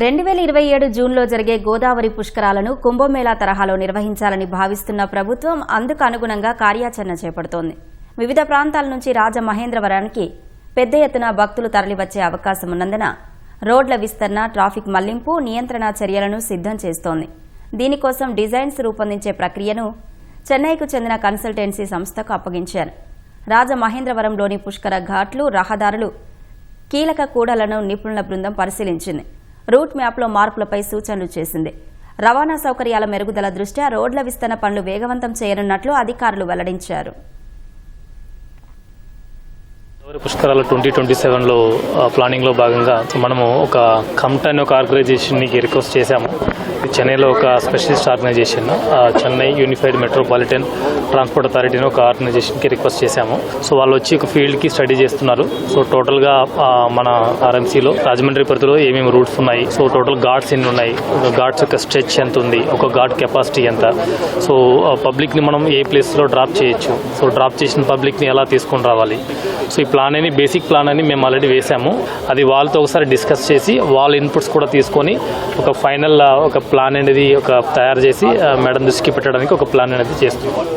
2027 జూన్లో జరిగే గోదావరి పుష్కరాలను కుంభమేళా తరహాలో నిర్వహించాలని భావిస్తున్న ప్రభుత్వం అందుకు అనుగుణంగా కార్యాచరణ చేపడుతోంది. వివిధ ప్రాంతాల నుంచి రాజమహేంద్రవరానికి పెద్ద ఎత్తున భక్తులు తరలివచ్చే అవకాశం ఉన్నందున రోడ్ల విస్తరణ, ట్రాఫిక్ మళ్లింపు, నియంత్రణ చర్యలను సిద్ధం చేస్తోంది. దీనికోసం డిజైన్స్ రూపొందించే ప్రక్రియను చెన్నైకు చెందిన కన్సల్టెన్సీ సంస్థకు అప్పగించారు. రాజమహేంద్రవరంలోని పుష్కర ఘాట్లు, రహదారులు, కీలక కూడలను నిపుణుల బృందం పరిశీలించింది. రూట్ మ్యాప్లో మార్పులపై సూచనలు చేసింది. రవాణా సౌకర్యాల మెరుగుదల దృష్ట్యా రోడ్ల విస్తరణ పనులు వేగవంతం చేయనున్నట్లు అధికారులు వెల్లడించారు. పుష్కరాల 2027లో ప్లానింగ్లో భాగంగా మనము ఒక కమ్ట్ అనే ఒక ఆర్గనైజేషన్కి రిక్వెస్ట్ చేశాము. చెన్నైలో ఒక specialist organisation, Chennai unified metropolitan transport అథారిటీని ఒక ఆర్గనైజేషన్కి రిక్వెస్ట్ చేశాము. సో వాళ్ళు వచ్చి ఒక ఫీల్డ్కి స్టడీ చేస్తున్నారు. సో టోటల్గా మన ఆర్ఎంసీలో రాజమండ్రి పరిధిలో ఏమేమి రూట్స్ ఉన్నాయి, సో టోటల్ ఘాట్స్ ఎన్ని ఉన్నాయి, ఘాట్స్ యొక్క స్ట్రెచ్ ఎంత ఉంది, ఒక ఘాట్ కెపాసిటీ ఎంత, సో పబ్లిక్ని మనం ఏ ప్లేస్లో డ్రాప్ చేయొచ్చు, సో డ్రాప్ చేసిన పబ్లిక్ని ఎలా తీసుకొని రావాలి. సో ఈ ప్లాన్ అని బేసిక్ ప్లాన్ అని మేము ఆల్రెడీ వేసాము. అది వాళ్ళతో ఒకసారి డిస్కస్ చేసి వాళ్ళ ఇన్పుట్స్ కూడా తీసుకొని ఒక ఫైనల్ ఒక ప్లాన్ అనేది తయారు చేసి మేడం దృష్టికి పెట్టడానికి ఒక ప్లాన్ అనేది చేస్తున్నాం.